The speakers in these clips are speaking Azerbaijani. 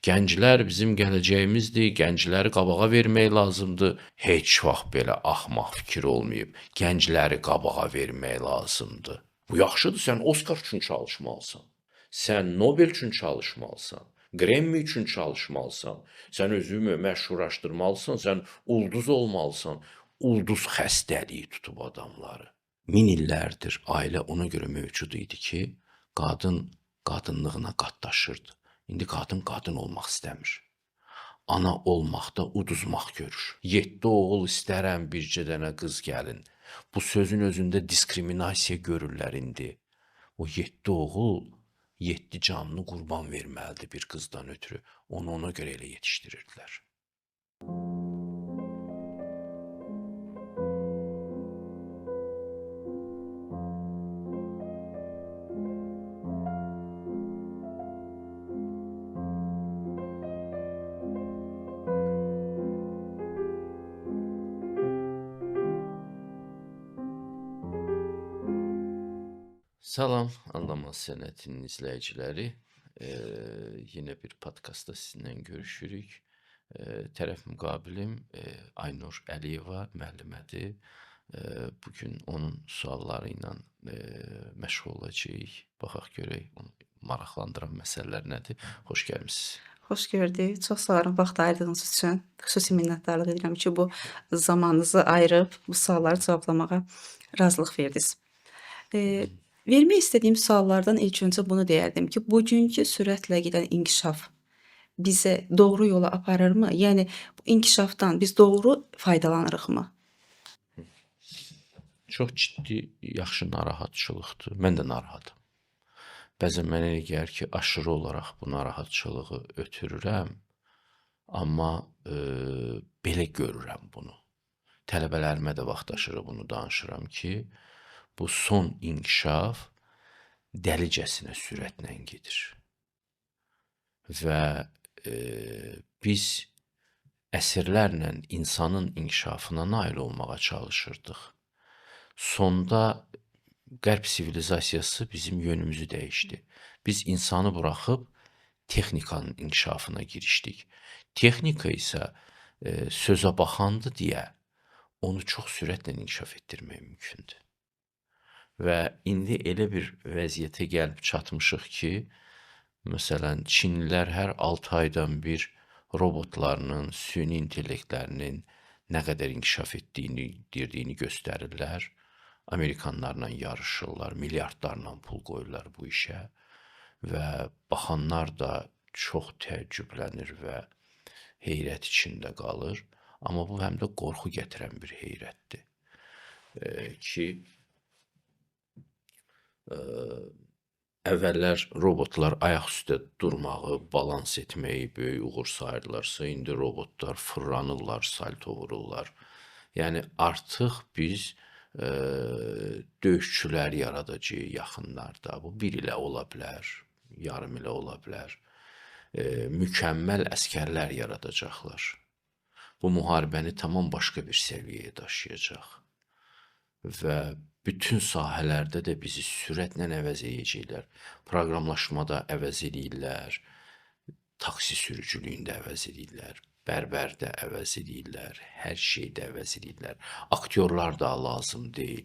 Gənclər bizim gələcəyimizdir, gəncləri qabağa vermək lazımdır. Heç vaxt belə axmaq fikir olmayıb. Gəncləri qabağa vermək lazımdır. Bu yaxşıdır, sən Oskar üçün çalışmalısan. Sən Nobel üçün çalışmalısan. Grammy üçün çalışmalısan. Sən özünü məşhurlaşdırmalısan, sən ulduz olmalısan. Ulduz xəstəliyi tutub adamları. Min illərdir ailə ona görə mövcud idi ki, qadın qadınlığına qatlaşırdı. İndi qadın qadın olmaq istəmir. Ana olmaqda uduzmaq görür. 7 oğul istərəm, bircə dənə qız gəlin. Bu sözün özündə diskriminasiya görürlər indi. O 7 oğul 7 canını qurban verməlidir bir qızdan ötürü. Onu ona görə elə yetişdirirdilər. Salam, Anlamaz Sənətinin izləyiciləri. Yenə bir podkastda sizinlə görüşürük. Tərəf müqabilim Aynur Əliyeva müəllimədir. Bugün onun sualları ilə məşğul olacağıq. Baxaq görək, onu maraqlandıran məsələlər nədir? Xoş gəlmisiniz. Xoş gördük. Çox sağ olun vaxt ayırdığınız üçün. Xüsusi minnətdarlıq edirəm ki, bu zamanınızı ayırıb bu sualları cevablamağa razılıq verdiniz. Vermək istədiyim suallardan ilk öncə bunu deyərdim ki, bugünkü sürətlə gedən inkişaf bizi doğru yola aparırmı? Yəni bu inkişafdan biz doğru faydalanırıqmı? Çox ciddi, yaxşı narahatçılıqdır. Mən də narahatam. Bəzən mənə elə gəlir ki, aşırı olaraq bu narahatçılığı ötürürəm, amma belə görürəm bunu. Tələbələrimə də vaxtaşırı bunu danışıram ki, bu son inkişaf dəlicəsinə sürətlə gedir. Və biz əsrlərlə insanın inkişafına nail olmağa çalışırdıq. Sonda Qərb sivilizasiyası bizim yönümüzü dəyişdi. Biz insanı buraxıb texnikanın inkişafına girişdik. Texnika isə sözə baxandı deyə onu çox sürətlə inkişaf etdirmək mümkündür. Və indi elə bir vəziyyətə gəlib çatmışıq ki, məsələn, Çinlilər hər 6 aydan bir robotlarının, süni intellektlərinin nə qədər inkişaf etdiyini göstərirlər. Amerikanlarla yarışırlar, milyardlarla pul qoyurlar bu işə və baxanlar da çox təəccüblənir və heyrət içində qalır. Amma bu həm də qorxu gətirən bir heyrətdir ki, əvvəllər robotlar ayaq üstə durmağı, balans etməyi böyük uğur sayırlarsa, indi robotlar fırlanırlar, salto vururlar. Yəni artıq biz döyüşçülər yaradacağıq yaxınlarda. Bu 1 ilə ola bilər, yarım ilə ola bilər. Mükəmməl əskərlər yaradacaqlar. Bu müharibəni tamam başqa bir səviyyəyə daşıyacaq. Və bütün sahələrdə də bizi sürətlə əvəz edəcəklər. Proqramlaşmada əvəz edirlər, taksi sürücülüyündə əvəz edirlər, bərbərdə əvəz edirlər, hər şeydə əvəz edirlər. Aktyorlar da lazım deyil.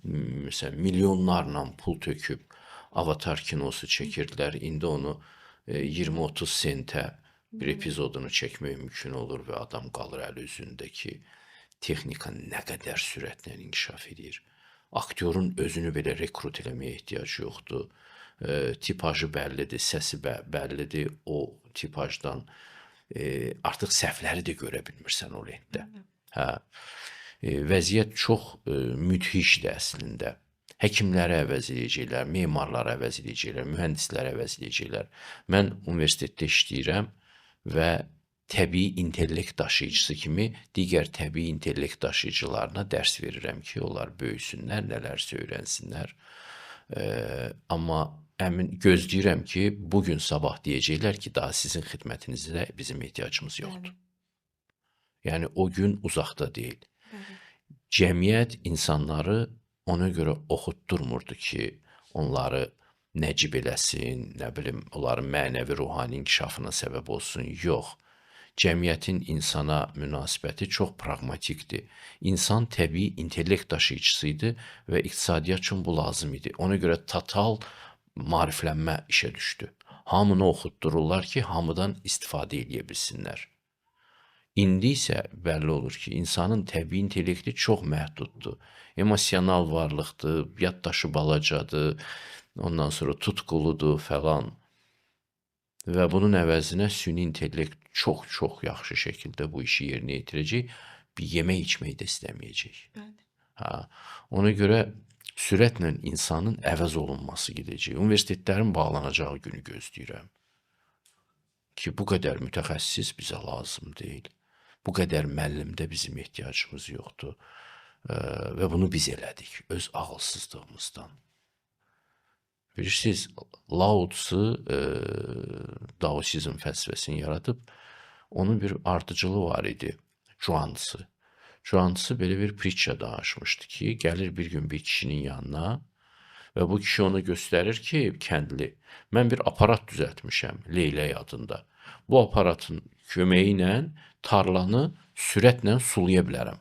Məsələn, milyonlarla pul töküb Avatar kinosu çəkirdilər. İndi onu 20-30 sentə bir epizodunu çəkmək mümkün olur və adam qalır əl üzündə ki, texnika nə qədər sürətlə inkişaf edir. Aktyorun özünü belə rekrut eləməyə ehtiyac yoxdur. Tipajı bəllidir, səsi bəllidir. O tipajdan artıq səhvləri də görə bilmirsən o lentdə. Vəziyyət çox müthişdir əslində. Həkimləri əvəz edəcəklər, memarları əvəz edəcəklər, mühəndisləri əvəz edəcəklər. Mən universitetdə işləyirəm və təbii intellekt daşıyıcısı kimi digər təbii intellekt daşıyıcılarına dərs verirəm ki, onlar böyüsünlər, nələrsə öyrənsinlər. Amma gözləyirəm ki, bugün sabah deyəcəklər ki, daha sizin xidmətinizə bizim ehtiyacımız yoxdur. Yəni o gün uzaqda deyil. Cəmiyyət insanları ona görə oxutdurmurdu ki, onları nəcib eləsin, nə bilim, onların mənəvi ruhani inkişafına səbəb olsun. Yox. Cəmiyyətin insana münasibəti çox praqmatikdir. İnsan təbii intellekt daşıyıcısı idi və iqtisadiyyat üçün bu lazım idi. Ona görə total maariflənmə işə düşdü. Hamını oxutdururlar ki, hamıdan istifadə edə bilsinlər. İndi isə bəlli olur ki, insanın təbii intellekti çox məhduddur. Emosional varlıqdır, yaddaşı balacadır, ondan sonra tutquludur falan. Və bunun əvəzinə süni intellekt çox yaxşı şəkildə bu işi yerinə yetirəcək, bir yemək içmək də istəməyəcək. Ona görə sürətlə insanın əvəz olunması gedəcək. Universitetlərin bağlanacağı günü gözləyirəm ki, bu qədər mütəxəssis bizə lazım deyil. Bu qədər müəllimdə bizim ehtiyacımız yoxdur. Və bunu biz elədik öz ağılsızlığımızdan. Bilirsiniz, Lao Tzu Daosizm fəlsəfəsini yaradıb, onun bir ardıcılı var idi, Zhuangzi. Zhuangzi belə bir pritça danışmışdı ki, gəlir bir gün bir kişinin yanına və bu kişi ona göstərir ki, kəndli, mən bir aparat düzəltmişəm, Leylək adında. Bu aparatın köməyi ilə tarlanı sürətlə sulaya bilərəm.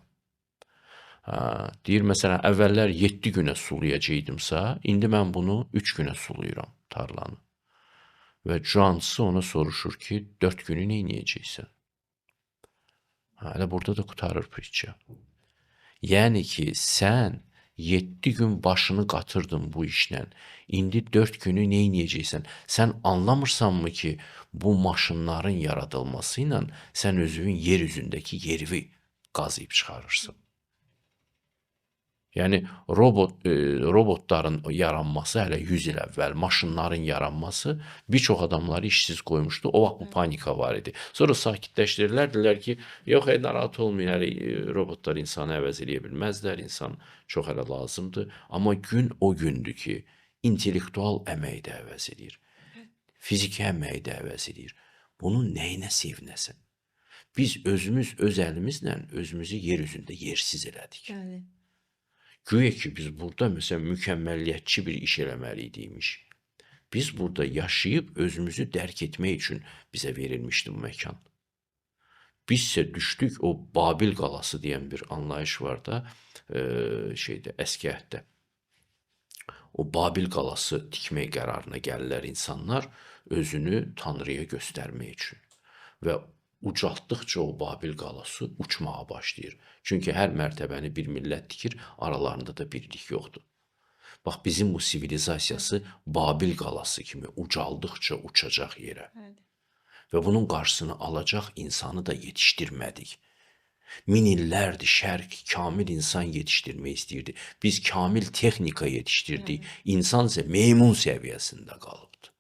Deyir, məsələn, əvvəllər 7 günə sulayacaqdımsa, indi mən bunu 3 günə sulayıram tarlanı. Və Zhuangzi ona soruşur ki, 4 günü nə edəcəksən? Hələ burada da qutarır pritça. Yəni ki, sən 7 gün başını qatırdın bu işlə, indi 4 günü nə edəcəksən? Sən anlamırsanmı ki, bu maşınların yaradılması ilə sən özünün yer üzündəki yeri qazıyıb çıxarırsan? Yəni, robotların yaranması hələ 100 il əvvəl, maşınların yaranması bir çox adamları işsiz qoymuşdu. O vaxt bu panika var idi. Sonra sakitləşdirirlər, dedilər ki, yox, narahat olmayın, robotlar insanı əvəz eləyə bilməzlər, insan çox hələ lazımdır. Amma gün o gündür ki, intellektual əmək də əvəz edir, fiziki əmək də əvəz edir. Bunun nəyinə sevinəsən? Biz özümüz öz əlimizlə özümüzü yer üzündə yersiz elədik. Güya ki, biz burada məsələn mükəmməliyyətçi bir iş eləməliydik. Biz burada yaşayıb özümüzü dərk etmək üçün bizə verilmişdi bu məkan. Biz isə düşdük o Babil qalası deyən bir anlayış var da, Əski Əhddə. O Babil qalası tikmək qərarına gəlirlər insanlar özünü Tanrıya göstərmək üçün. Və ucaltdıqca o Babil qalası uçmağa başlayır. Çünki hər mərtəbəni bir millət tikir, aralarında da birlik yoxdur. Bax, bizim bu sivilizasiyası Babil qalası kimi ucaldıqca uçacaq yerə. Və bunun qarşısını alacaq insanı da yetişdirmədik. Min illərdir şərq kamil insan yetişdirmək istəyirdi. Biz kamil texnika yetişdirdik. İnsan isə meymun səviyyəsində qalıbdır.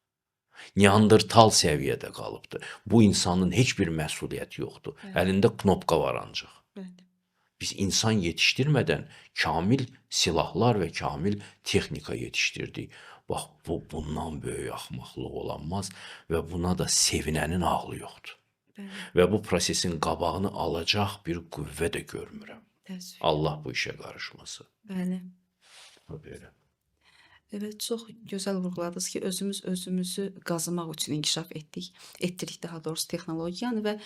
Neandertal səviyyədə qalıbdır. Bu insanın heç bir məsuliyyəti yoxdur. Əlində knopka var ancaq. Biz insan yetişdirmədən kamil silahlar və kamil texnika yetişdirdik. Bax, bundan böyük axmaqlıq olanmaz və buna da sevinənin ağlı yoxdur. Və bu prosesin qabağını alacaq bir qüvvə də görmürəm. Allah bu işə qarışması. Bəli. Belə. Evet, çox gözəl vurğuladınız ki, özümüzü qazımaq üçün inkişaf etdirik daha doğrusu texnologiyanı və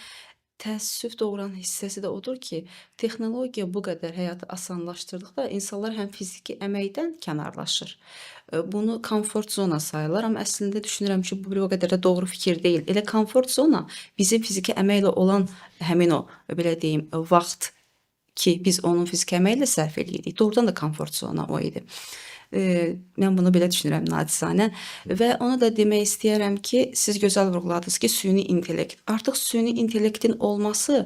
təəssüf doğuran hissəsi də odur ki, texnologiya bu qədər həyatı asanlaşdırdıqda insanlar həm fiziki əməkdən kənarlaşır. Bunu komfort zona sayırlar, amma əslində düşünürəm ki, bu o qədər də doğru fikir deyil. Elə komfort zona bizim fiziki əməklə olan həmin o, belə deyim, vaxt ki, biz onun fiziki əməklə sərf eləyirik. Doğrudan da komfort zona o idi. Mən bunu belə düşünürəm nacizanə və ona da demək istəyərəm ki, siz gözəl vurğuladınız ki, süni intellekt. Artıq süni intellektin olması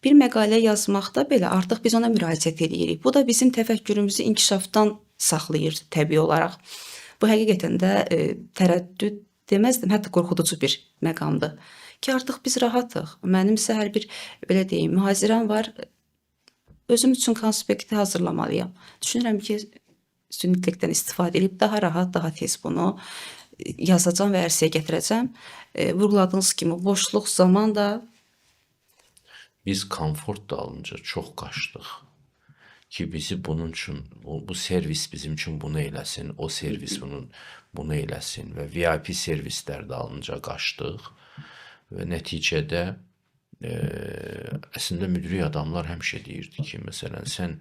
bir məqalə yazmaqda belə artıq biz ona müraciət edirik. Bu da bizim təfəkkürümüzü inkişafdan saxlayır təbii olaraq. Bu həqiqətən də tərəddüd deməzdim, hətta qorxuducu bir məqamdır ki, artıq biz rahatıq. Mənim isə hər bir, belə deyim, mühazirəm var. Özüm üçün konspekti hazırlamalıyam. Düşünürəm ki, süni intellektdən istifadə edib daha rahat, daha tez bunu yazacağam və ərsəyə gətirəcəm. Vurğuladığınız kimi boşluq zaman da biz komfort dalınca çox qaçdıq. ki bizi bunun üçün bu servis bizim üçün bunu eləsin, o servis bunu eləsin və VIP servislərdə alınca qaçdıq və nəticədə əslində müdrik adamlar həmişə deyirdi ki, məsələn, sən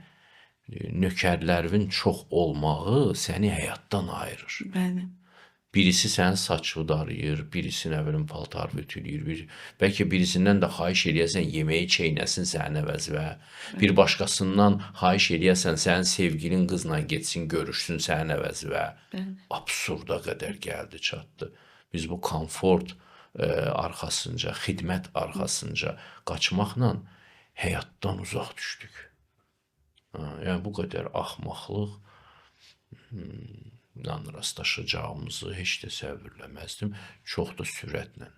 nökərlərin çox olmağı səni həyatdan ayırır. Bəli. Birisi sənin saçını darıyır, birisi nə bilim paltarı ütüləyir, bəlkə birisindən də xahiş eləyəsən yeməyi çeynəsin sənin əvəzvə, bir başqasından xahiş eləyəsən sənin sevgilin qızla getsin, görüşsün sənin əvəzvə. Absurda qədər gəldi, çatdı. Biz bu komfort arxasınca, xidmət arxasınca qaçmaqla həyatdan uzaq düşdük. Yəni bu qədər axmaqlıq rastlaşacağımızı heç təsəvvürləməzdim. Çox da sürətlə.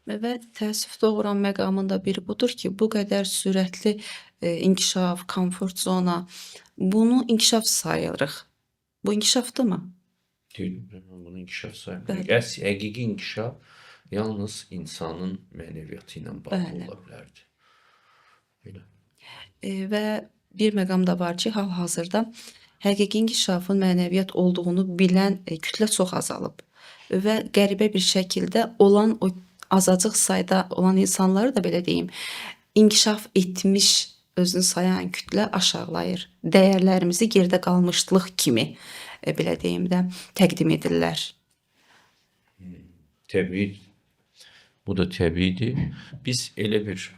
Və təəssüf doğuran məqamında biri budur ki, bu qədər sürətli inkişaf, komfort zona, bunu inkişaf sayırıq. Bu inkişafdırmı? Bunu inkişaf sayılır. Həqiqi inkişaf yalnız insanın mənəviyyatı ilə bağlı ola bilərdi. Belə. Və bir məqam da var ki, hal-hazırda həqiqi inkişafın mənəviyyat olduğunu bilən kütlə çox azalıb və qəribə bir şəkildə olan o azacıq sayda olan insanları da belə deyim, inkişaf etmiş özünü sayan kütlə aşağılayır. Dəyərlərimizi gerdə qalmışlıq kimi belə deyim də təqdim edirlər. Təbii, bu da təbiidir. Biz elə bir,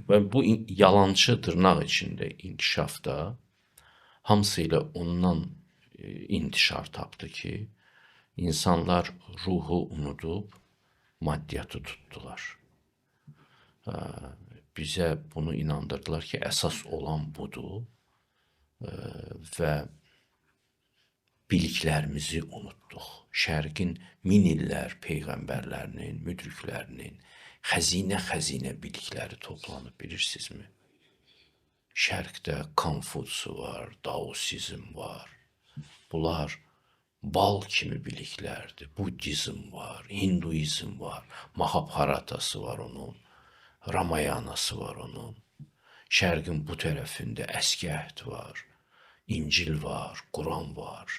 bu yalançı dırnaq içində inkişafda hamısı ilə ondan intişar tapdı ki, insanlar ruhu unudub maddiyatı tutdular. Bizə bunu inandırdılar ki, əsas olan budur və biliklərimizi unutduq. Şərqin min illər peyğəmbərlərinin, müdriklərinin xəzinə bilikləri toplanıb, bilirsinizmi? Şərqdə Konfutsi var, Daosizm var. Bunlar bal kimi biliklərdir. Buddizm var, Hinduizm var, Mahabharatası var onun, Ramayanası var onun. Şərqin bu tərəfində Əski Əhd var, İncil var, Quran var,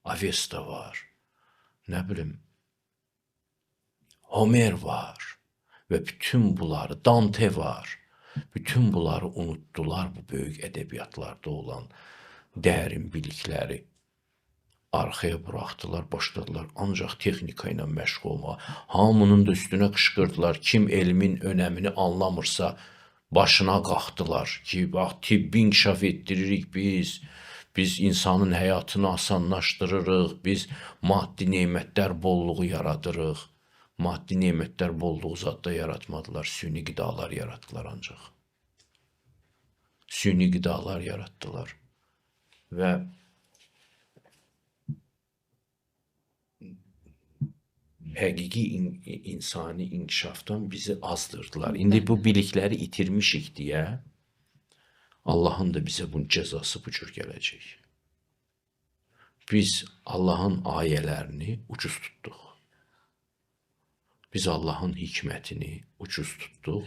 Avesta var, nə bilim, Homer var və bütün bunları, Dante var. Bütün bunları unutdular, bu böyük ədəbiyyatlarda olan dərin bilikləri arxaya buraxdılar, başladılar ancaq texnika ilə məşğul olmağa. Hamının da üstünə qışqırdılar, kim elmin önəmini anlamırsa başına qalxdılar ki, bax, tibbi inkişaf etdiririk biz insanın həyatını asanlaşdırırıq, biz maddi nemətlər bolluğu yaradırıq. Maddi nemətlər bolluğu zadda yaratmadılar, süni qidalar yaratdılar ancaq. Süni qidalar yaratdılar və həqiqi insani inkişafdan bizi azdırdılar. İndi bu bilikləri itirmişik deyə Allahın da bizə bunun cəzası bu cür gələcək. Biz Allahın ayələrini ucuz tutduq. Biz Allahın hikmətini ucuz tutduq.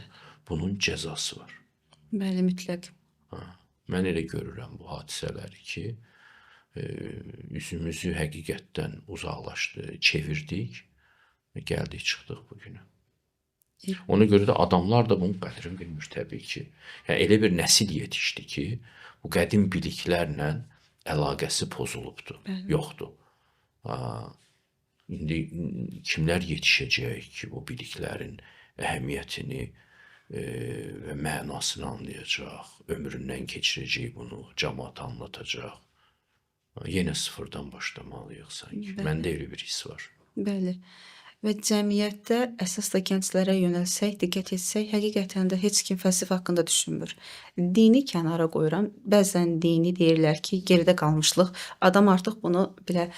Bunun cəzası var. Bəli, mütləq. Mən elə görürəm bu hadisələri ki, üzümüzü həqiqətdən uzaqlaşdı, çevirdik və gəldik, çıxdıq bugünə. Ona görə də adamlar da bunun qədrini bilmir təbii ki. Yəni, elə bir nəsil yetişdi ki, bu qədim biliklərlə əlaqəsi pozulubdur, yoxdur. İndi kimlər yetişəcək ki, bu biliklərin əhəmiyyətini və mənasını anlayacaq, ömründən keçirəcək bunu, cəmaata anlatacaq. Yenə sıfırdan başlamalıyıq sanki. Məndə elə bir his var. Bəli. Və cəmiyyətdə əsas da gənclərə yönəlsək, diqqət etsək, həqiqətən də heç kim fəlsəfə haqqında düşünmür. Dini kənara qoyuram. Bəzən dini deyirlər ki, geridə qalmışlıq. Adam artıq bunu belə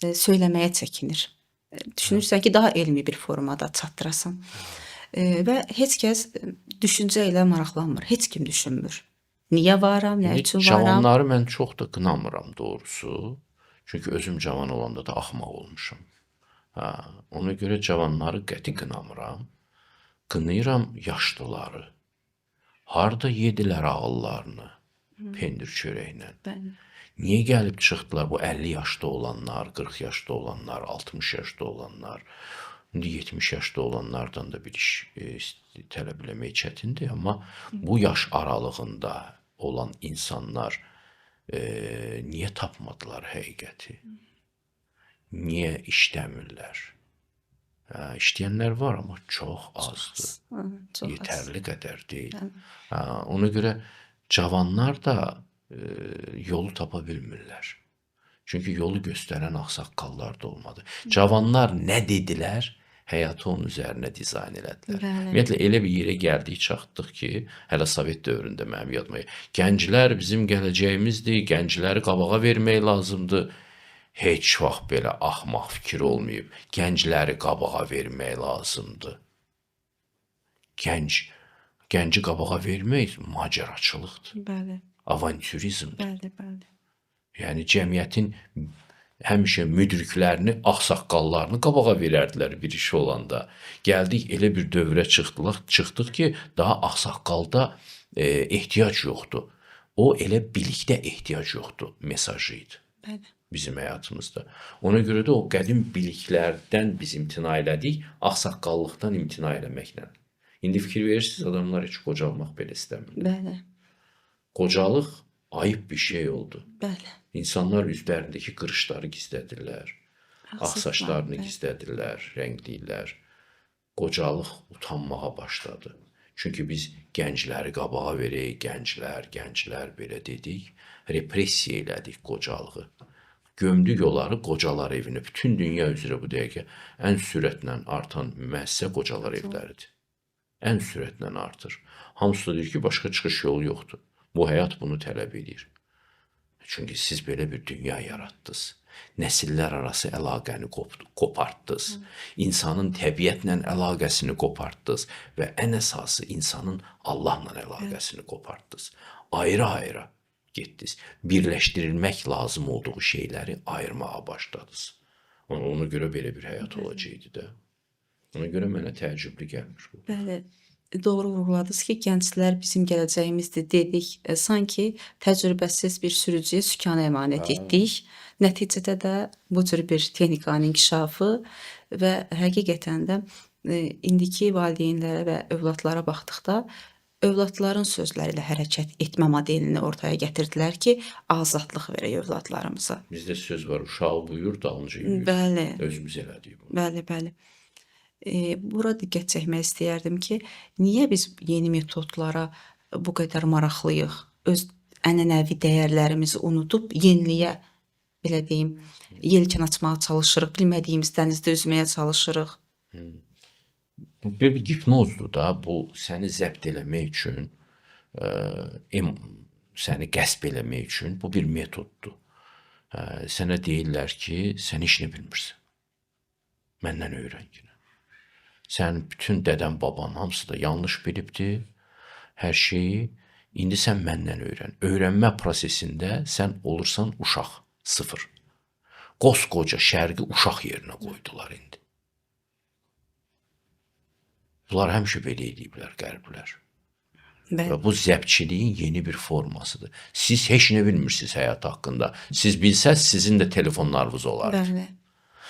söyləməyə çəkinir. Düşünürsən ki, daha elmi bir formada çatdırasan. Və heç kəs düşüncə ilə maraqlanmır. Heç kim düşünmür. Niyə varam, nə üçün varam? Cavanları mən çox da qınamıram doğrusu. Çünki özüm cavan olanda da axmaq olmuşam. Ona görə cavanları qəti qınamıram. Qınayıram yaşlıları. Harda yedilər ağıllarını? pendir çörəklə. Bəli. Niyə gəlib çıxdılar bu 50 yaşda olanlar, 40 yaşda olanlar, 60 yaşda olanlar, indi 70 yaşda olanlardan da bir iş tələb eləmək çətindir, amma bu yaş aralığında olan insanlar niyə tapmadılar həqiqəti? Niyə işləmirlər? İşləyənlər var, amma çox azdır. Çox az. Yetərli qədər deyil. Bəli. Ona görə cavanlar da yolu tapa bilmirlər. Çünki yolu göstərən ağsaqqallar da olmadı. Cavanlar nə dedilər, həyatı onun üzərinə dizayn elədilər. Bəli. Ümumiyyətlə elə bir yerə gəldik, çatdıq ki, hələ Sovet dövründə mənim yadıma. Gənclər bizim gələcəyimizdir, gəncləri qabağa vermək lazımdır. Heç vaxt belə axmaq fikir olmayıb. Gəncləri qabağa vermək lazımdır. Gənci qabağa vermək macəraçılıqdır, Bəli. avantürizmdir. Bəli, bəli. Yəni cəmiyyətin həmişə müdriklərini, ağsaqqallarını qabağa verərdilər bir iş olanda. Gəldik elə bir dövrə çıxdıq ki, daha ağsaqqalda ehtiyac yoxdur. O elə bilikdə ehtiyac yoxdur mesajı idi Bəli. bizim həyatımızda. Ona görə də o qədim biliklərdən biz imtina elədik, ağsaqqallıqdan imtina eləməklə. İndi fikir verirsiniz, adamlar heç qocalmaq belə istəmir. Bəli. Qocalıq ayıb bir şey oldu. Bəli. İnsanlar üzlərindəki qırışları gizlədirlər, ağ saçlarını Bəli. gizlədirlər, rəngləyirlər. Qocalıq utanmağa başladı. Çünki biz gəncləri qabağa verək, gənclər belə dedik, repressiya elədik qocalığı. Gömdük onları qocalar evinə. Bütün dünya üzrə bu dəqiqə ən sürətlə artan müəssisə qocalar evləridir. Ən sürətlə artır. Hamısı da deyir ki, başqa çıxış yolu yoxdur. Bu həyat bunu tələb edir. Çünki siz belə bir dünya yaratdınız. Nəsillər arası əlaqəni qopartdınız. İnsanın təbiətlə əlaqəsini qopartdınız və ən əsası insanın Allahla əlaqəsini qopartdınız. Ayrı-ayrı getdiniz. Birləşdirilmək lazım olduğu şeyləri ayırmağa başladınız. Ona görə belə bir həyat olacaqdı da. Ona görə mənə təəccüblü gəlmir bu. Bəli. Doğru vurğuladınız ki, gənclər bizim gələcəyimizdir dedik. Sanki təcrübəsiz bir sürücüyə sükanı əmanət etdik. Nəticədə də bu cür bir texnikanın inkişafı və həqiqətən də indiki valideynlərə və övladlara baxdıqda övladların sözləri ilə hərəkət etmə modelini ortaya gətirdilər ki, azadlıq verək övladlarımıza. Bizdə söz var, uşağı buyur, dalınca yürür. Bəli. Özümüz elədik bunu. Bəli, bəli. Bura diqqət çəkmək istəyərdim ki, niyə biz yeni metodlara bu qədər maraqlıyıq? Öz ənənəvi dəyərlərimizi unudub yeniliyə, belə deyim, yelkən açmağa çalışırıq, bilmədiyimiz dənizdə üzməyə çalışırıq. Bu bir hipnozdur da, bu səni zəbt eləmək üçün, səni qəsb eləmək üçün bu bir metoddur. Sənə deyirlər ki, sən heç nə bilmirsən. Məndən öyrən ki. Sənin bütün dədən, baban hamısı da yanlış bilibdir hər şeyi. İndi sən məndən öyrən. Öyrənmə prosesində sən olursan uşaq, sıfır. Qoskoca şərqi uşaq yerinə qoydular indi. Bunlar həmişə belə ediblər qərblər. Və bu zəbçiliyin yeni bir formasıdır. Siz heç nə bilmirsiniz həyat haqqında. Siz bilsəz, sizin də telefonlarınız olardı. Bəli.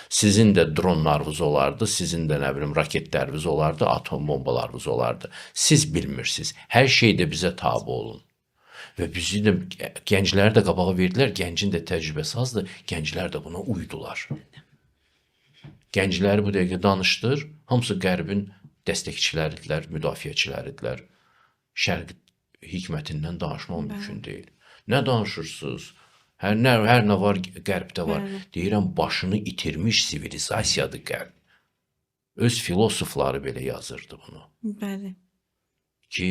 Sizin də dronlarınız olardı, sizin də nə bilim raketləriniz olardı, atom bombalarınız olardı. Siz bilmirsiniz. Hər şey də bizə tabe olun. Və bizi də gəncləri də qabağa verdilər. Gəncin də təcrübəsi azdır. Gənclər də buna uydular. Gəncləri bu dəqiqə danışdır. Hamısı qərbin dəstəkçiləridirlər, müdafiəçiləridirlər. Şərq hikmətindən danışmaq mümkün deyil. Nə danışırsınız? Hər nə var qərbdə var. Deyirəm, başını itirmiş sivilizasiyadır qərb. Öz filosofları belə yazırdı bunu. Bəli. Ki,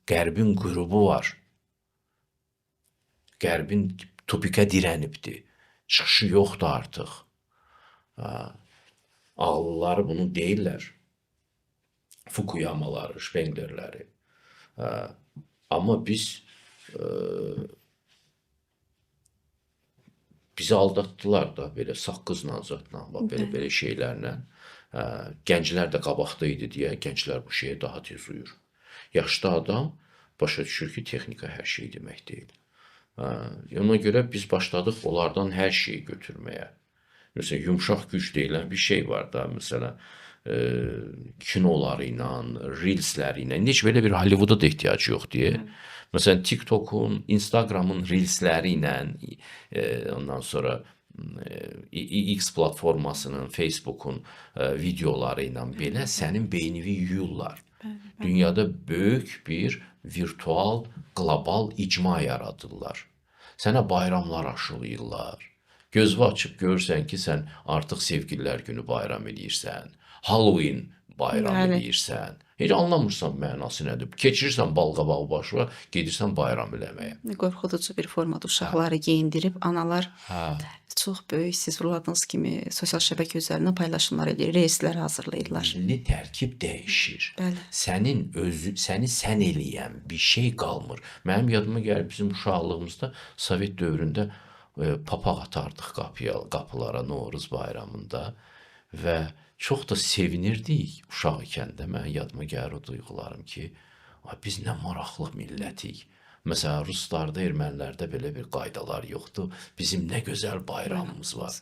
qərbin qürubu var. Qərbin tupikə dirənibdir. Çıxışı yoxdur artıq. Ağıllıları bunu deyirlər. Fukuyamaları, Spenglerləri. Amma bizi aldatdılar da, belə saqqızla, zatla, belə şeylərlə. Gənclər də qabaqda idi deyə, gənclər bu şeyə daha tez uyur. Yaşlı adam başa düşür ki, texnika hər şey demək deyil. Ona görə biz başladıq onlardan hər şeyi götürməyə. Məsələn, yumşaq güc deyilən bir şey var da, məsələn, e, kinoları ilə, reelsləri ilə. İndi heç belə bir Hollivooda da ehtiyac yoxdur. Məsələn, TikTokun, Instagramın reelsləri ilə, ondan sonra X platformasının, Facebookun videoları ilə belə sənin beynini yuyurlar. Dünyada böyük bir virtual, qlobal icma yaradırlar. Sənə bayramlar aşılayırlar. Gözünü açıb görürsən ki, sən artıq sevgililər günü bayram edirsən. Halloween bayram Bəli. edirsən. Heç anlamırsan mənası nədir. Keçirirsən balqabağı başına, gedirsən bayram eləməyə. Qorxuducu bir formada uşaqları geyindirib analar Hə. çox böyük siz vurladığınız kimi sosial şəbəkə üzərindən paylaşımlar edir, reyslər hazırlayırlar. Milli tərkib dəyişir. Bəli. Səni sən eləyən bir şey qalmır. Mənim yadıma gəlir bizim uşaqlığımızda Sovet dövründə papaq atardıq qapılara Novruz bayramında və çox da sevinirdik uşaq ikəndə. Mən yadıma gəlir o duyğularım ki, biz nə maraqlı millətik. Məsələn, ruslarda, ermənilərdə belə bir qaydalar yoxdur. Bizim nə gözəl bayramımız var.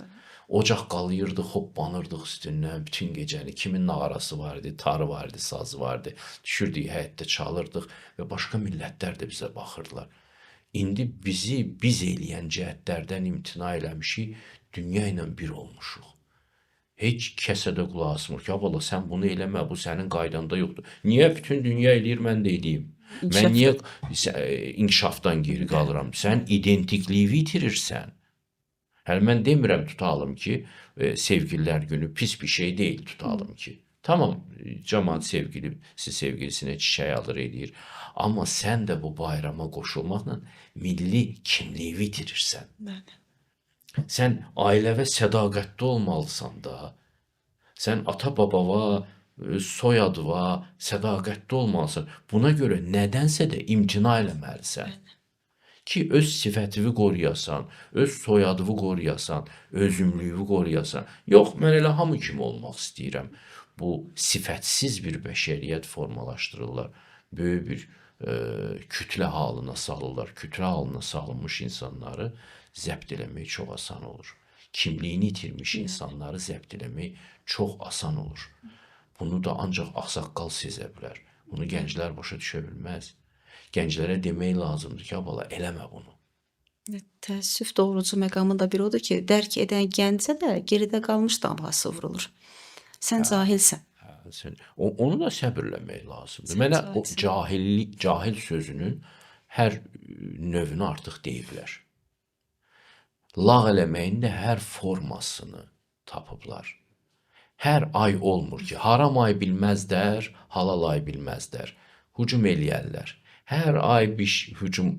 Ocaq qalıyırdıq, hoppanırdıq üstündən bütün gecəni. Kimin nağarası var idi, tarı var idi, sazı var idi. Düşürdük, həyətdə çalırdıq və başqa millətlər də bizə baxırdılar. İndi biz eləyən cəhətlərdən imtina eləmişik, dünya ilə bir olmuşuq. Heç kəsə də qulaq asmır ki, abala sən bunu eləmə, bu sənin qaydanda yoxdur. Niyə bütün dünya eləyir, mən də eləyim? Mən niyə inkişafdan geri qalıram? Sən identikliyi itirirsən. Hələ mən demirəm tutalım ki, sevgililər günü pis bir şey deyil tutalım ki. Tamam, cəmaət sevgilisine çiçək alır eləyir. Amma sən də bu bayrama qoşulmaqla milli kimliyi itirirsən. Bəli. Sən ailəvə sədaqətli olmalısan da. Sən ata-babava, soyadıva sədaqətli olmalısan. Buna görə nədənsə də imtina eləməlisən. Ki, öz sifətini qoruyasan, öz soyadını qoruyasan, özümlüyünü qoruyasan. Yox, mən elə hamı kimi olmaq istəyirəm. Bu sifətsiz bir bəşəriyyət formalaşdırırlar. Böyük bir kütlə halına salırlar. Kütlə halına salınmış insanları zəbt eləmək çox asan olur. Kimliyini itirmiş insanları zəbt eləmək çox asan olur. Bunu da ancaq ağsaqqal sezə bilər. Bunu gənclər başa düşə bilməz. Gənclərə demək lazımdır ki, abala eləmə bunu. Təəssüf doğurucu məqamı da bir odur ki, dərk edən gəncə də geridə qalmış damğası vurulur. Sən cahilsən. Onu da səbirləmək lazımdır. Sən Mənə o cahilsən. cahil sözünün hər növünü artıq deyiblər. Lağ eləməyin də hər formasını tapıblar. Hər ay olmur ki, haram ay bilməzdər, halal ay bilməzdər. Hücum eləyərlər. Hər ay bir hücum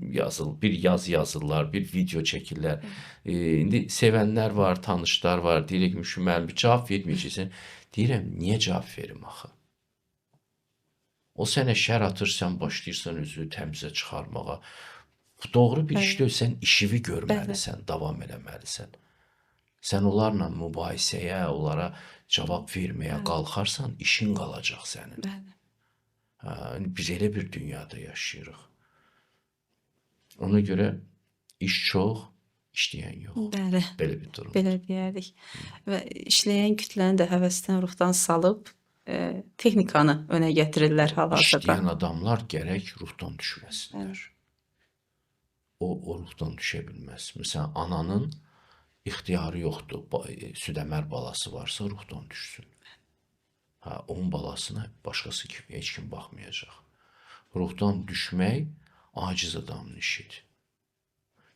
bir yaz yazırlar, bir video çəkirlər. İndi sevənlər var, tanışlar var. Deyirək ki, mən bir cavab verməyəcəksən. Deyirəm, niyə cavab verim axı? O sənə şər atır, sən başlayırsan özünü təmizə çıxarmağa. Doğru bir iş deyil, sən işini görməlisən, davam eləməlisən. Sən onlarla mübahisəyə, onlara cavab verməyə qalxarsan, işin qalacaq sənin. Biz elə bir dünyada yaşayırıq. Ona görə iş çox, işləyən yox. Bəli. Belə bir durum. Belə deyərdik. Və işləyən kütləni də həvəsdən, ruhdan salıb texnikanı önə gətirirlər hal-hazırda. İşləyən adamlar gərək ruhdan düşməsinlər. O ruhdan düşə bilməz. Məsələn, ananın ixtiyarı yoxdur. Südəmər balası varsa ruhdan düşsün. Onun balasına başqası kimi heç kim baxmayacaq. Ruhdan düşmək aciz adamın işidir.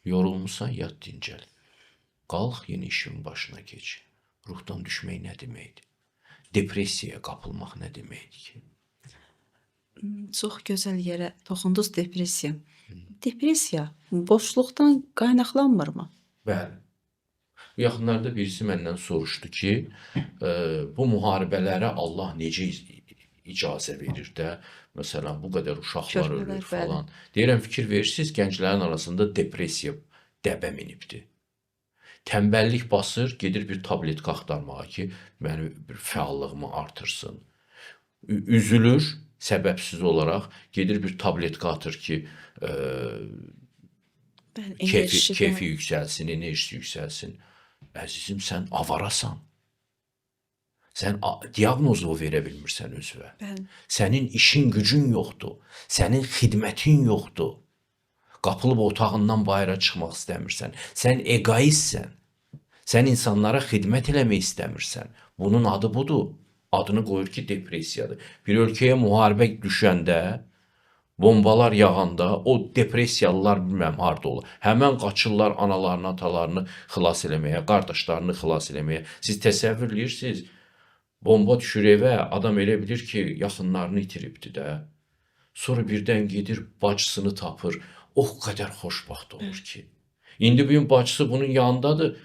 Yorulmusan, yat dincəl. Qalx, yeni işin başına geç. Ruhdan düşmək nə deməkdir? Depressiyaya qapılmaq nə deməkdir ki? Çox gözəl yerə toxundunuz, depressiya. Depressiya boşluqdan qaynaqlanmırmı? Bəli. Yaxınlarda birisi məndən soruşdu ki, bu müharibələrə Allah necə icazə verir də, məsələn, bu qədər uşaqlar ölür falan. Deyirəm, fikir verirsiniz, gənclərin arasında depressiya dəbə minibdir. Tənbəllik basır, gedir bir tabletka axtarmağa ki, mənim bir fəallığımı artırsın. Üzülür, səbəbsiz olaraq, gedir bir tabletka atır ki, Bəli, Keyfi, enerji də keyfi yüksəlsin, enerjisi yüksəlsin. Əzizim, sən avarasan. Sən diaqnozu verə bilmirsən özünə. bəli, Sənin işin gücün yoxdur. Sənin xidmətin yoxdur. Qapılıb otağından bayıra çıxmaq istəmirsən. Sən egoistsən. Sən insanlara xidmət eləmək istəmirsən. Bunun adı budur. Adını qoyur ki, depressiyadır. Bir ölkəyə müharibə düşəndə, bombalar yağanda o depressiyalılar bilməm harda olur. Həmən qaçırlar analarını, atalarını xilas eləməyə, qardaşlarını xilas eləməyə. Siz təsəvvür edirsiniz, bomba düşür evə, adam elə bilir ki, yaxınlarını itiribdi də. Sonra birdən gedir, bacısını tapır. O qədər xoşbaxt olur ki. İndi bu gün bacısı bunun yanındadır.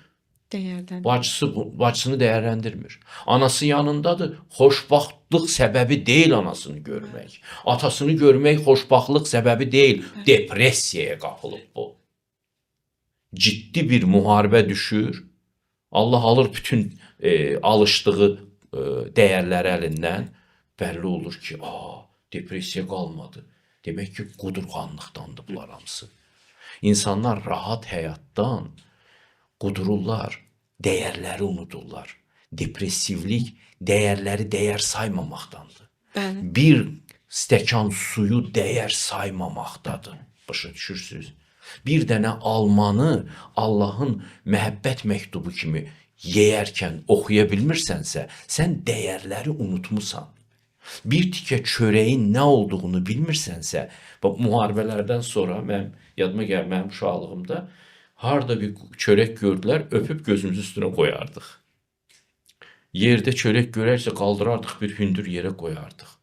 dəyərlənir. Bacısını dəyərləndirmir. Anası yanındadır. Xoşbaxtlıq səbəbi deyil anasını görmək. Atasını görmək xoşbaxtlıq səbəbi deyil. Depressiyaya qapılıb bu. Ciddi bir müharibə düşür. Allah alır bütün alışdığı dəyərləri əlindən. Bəlli olur ki, depressiya qalmadı. Demək ki, qudurğanlıqdandır bunlar hamısı. İnsanlar rahat həyatdan qudururlar, dəyərləri unudurlar. Depressivlik dəyərləri dəyər saymamaqdandır. Bəli, Bir stəkan suyu dəyər saymamaqdadır. Başa düşürsünüz? Bir dənə almanı Allahın məhəbbət məktubu kimi yeyərkən oxuya bilmirsənsə, sən dəyərləri unutmusan. Bir tikə çörəyin nə olduğunu bilmirsənsə, müharibələrdən sonra mənim yadıma gəlir, mənim uşaqlığımda harda bir çörək gördülər, öpüb gözümüzün üstünə qoyardıq. Yerdə çörək görərsə qaldırardıq, bir hündür yerə qoyardıq.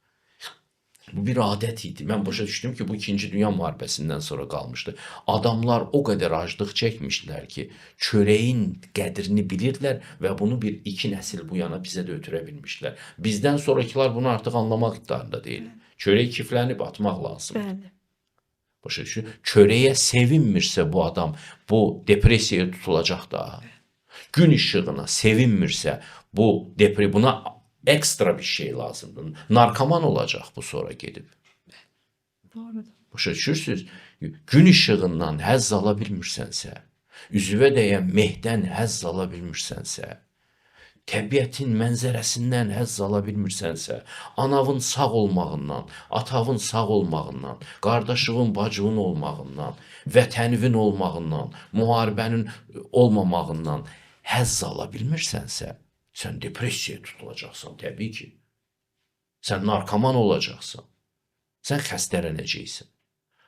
Bu bir adət idi. Mən başa düşdüm ki, bu 2-ci Dünya müharibəsindən sonra qalmışdı. Adamlar o qədər aclıq çəkmişdilər ki, çörəyin qədrini bilirdilər və bunu bir 2 nəsil bu yana bizə də ötürə bilmişdilər. Bizdən sonrakılar bunu artıq anlamaq iqtidarında deyil. Çörək kiflənib atmaq lazımdır. bəli, Başa düşün. Çörəyə sevinmirsə bu adam, bu depressiyaya tutulacaq da. Gün işığına sevinmirsə buna ekstra bir şey lazımdır. Narkoman olacaq bu sonra gedib. doğrudur. Başa düşürsünüz? Gün işığından həzz ala bilmirsənsə, üzvə dəyən mehdən həzz ala bilmirsənsə, təbiətin mənzərəsindən həzz ala bilmirsənsə, anavın sağ olmağından, atavın sağ olmağından, qardaşının, bacının olmağından, vətənivin olmağından, müharibənin olmamağından həzz ala bilmirsənsə, sən depressiyaya tutulacaqsan təbii ki. Sən narkoman olacaqsan. Sən xəstələnəcəksən.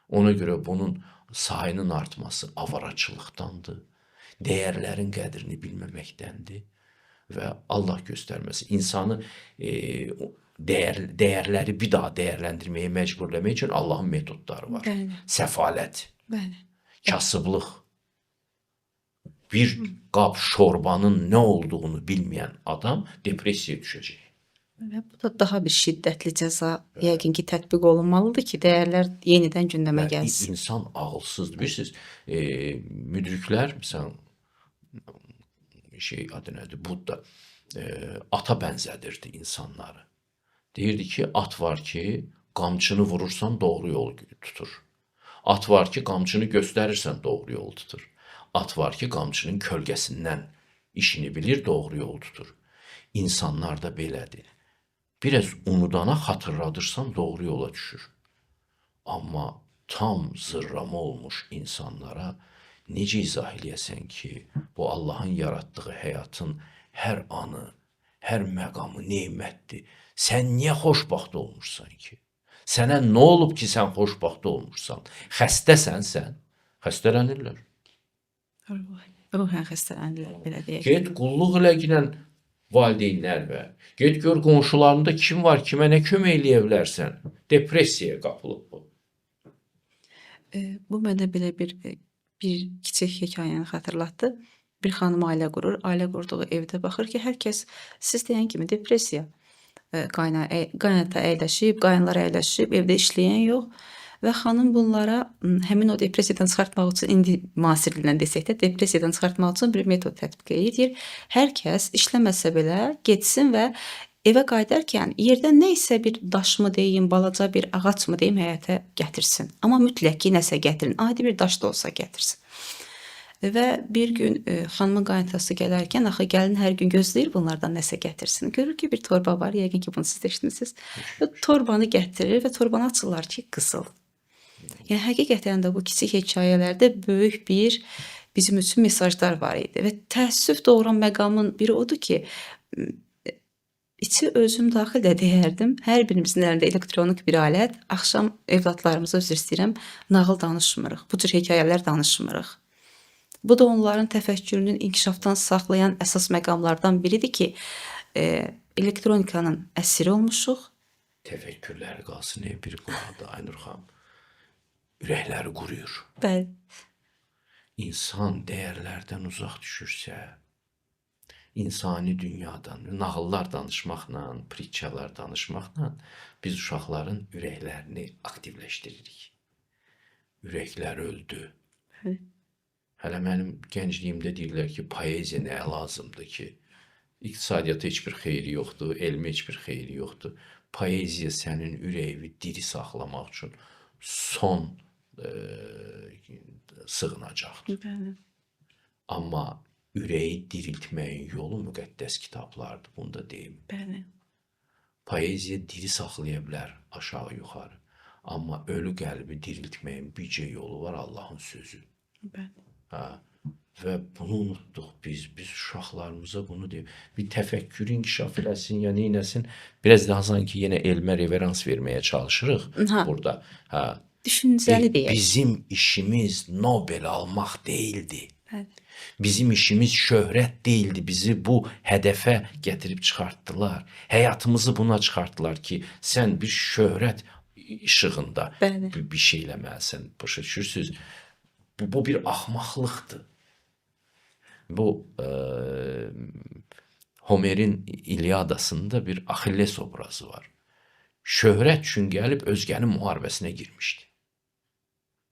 Ona görə bunun sayının artması avaraçılıqdandır. Dəyərlərin qədrini bilməməkdəndir. Və Allah göstərməsin, insanı dəyərləri bir daha dəyərləndirməyə məcburlamaq üçün Allahın metodları var. Bəli, Səfalət, bəli, kasıblıq, bir qab şorbanın nə olduğunu bilməyən adam depressiyaya düşəcək. və bu da daha bir şiddətli cəza yəqin ki, tətbiq olunmalıdır ki, dəyərlər yenidən gündəmə Və gəlsin. insan ağılsızdır. Bilirsiniz, müdriklər, məsələn, adı nədir? Budda ata bənzədirdi insanları. Deyirdi ki, at var ki, qamçını vurursan doğru yol tutur. At var ki, qamçını göstərirsən doğru yol tutur. At var ki, qamçının kölgəsindən işini bilir, doğru yol tutur. İnsanlar da belədir. Biraz unudana xatırladırsan doğru yola düşür. Amma tam zırrama olmuş insanlara necə izah eləyəsən ki, bu Allahın yaratdığı həyatın hər anı, hər məqamı nemətdir. Sən niyə xoşbaxt olmursan ki? Sənə nə olub ki, sən xoşbaxt olmursan? Xəstəsən sən, xəstələnirlər. Ruhən xəstələnirlər, belə deyək. Get qulluq eləginən valideynlər və get gör qonşularında kim var, kimə nə kömək eləyə bilərsən? Depressiyaya qapılıb bu. Bu mənə belə bir kiçik hekayəni xatırlatdı. Bir xanım ailə qurur. Ailə qurduğu evdə baxır ki, hər kəs siz deyən kimi depressiya. Qaynata əyləşib, qaynlar əyləşib, evdə işləyən yox. Və xanım bunlara həmin o depressiyadan çıxartmaq üçün, indi müasir dillə desək də, depressiyadan çıxartmaq üçün bir metod tətbiq edir. Hər kəs işləməsə belə getsin və evə qayıdarkən yerdən nə isə bir daşmı deyim, balaca bir ağacmı deyim həyətə gətirsin. Amma mütləq ki, nəsə gətirin. Adi bir daş da olsa gətirsin. Və bir gün xanımın qaynatası gələrkən axı gəlin hər gün gözləyir bunlardan nəsə gətirsin. Görür ki, bir torba var. Yəqin ki, bunu siz də eşitmisiniz. Və torbanı gətirir və torbanı açırlar ki, qızıl. Yəni həqiqətən də bu kiçik hekayələrdə böyük bir bizim üçün mesajlar var idi və təəssüf doğuran məqamın biri odur ki, içi özüm daxil də deyərdim. Hər birimizin əlində elektronik bir alət. Axşam övladlarımıza üzr istəyirəm, nağıl danışmırıq. Bu cür hekayələr danışmırıq. Bu da onların təfəkkürünün inkişafdan saxlayan əsas məqamlardan biridir ki, elektronikanın əsiri olmuşuq. Təfəkkürləri qalsın bir qulaqda Aynur xanım. Ürəkləri quruyur. Bəli. İnsan dəyərlərdən uzaq düşürsə, insani dünyadan, nağıllar danışmaqla, pritçalar danışmaqla biz uşaqların ürəklərini aktivləşdiririk. Ürəklər öldü. Bəli. Hələ mənim gəncliyimdə deyirlər ki, poeziya nəyə lazımdır ki? İqtisadiyyata heç bir xeyri yoxdur, elmi heç bir xeyri yoxdur. Poeziya sənin ürəyini diri saxlamaq üçün son sığınacaqdır. Bəli. Amma ürəyi diriltməyin yolu müqəddəs kitablardır, bunu da deyim. Bəli. Poeziya diri saxlaya bilər aşağı-yuxarı. Amma ölü qəlbi diriltməyin bircə yolu var, Allahın sözü. Bəli. Və bunu unutduq biz uşaqlarımıza bunu deyib. Bir təfəkkür inkişaf eləsin, ya neynəsin. Biraz daha sanki yenə elmə reverans verməyə çalışırıq burada. Düşüncəli deyək. Bizim işimiz Nobel almaq deyildi. Bəli. Bizim işimiz şöhrət deyildi. Bizi bu hədəfə gətirib çıxartdılar. Həyatımızı buna çıxartdılar ki, sən bir şöhrət işığında bir şey eləməlisən. Başa düşürsünüz? Bu bir axmaqlıqdır. Bu Homer'in İlyadasında bir Axilles obrazı var. Şöhrət üçün gəlib özgənin müharibəsinə girmişdi.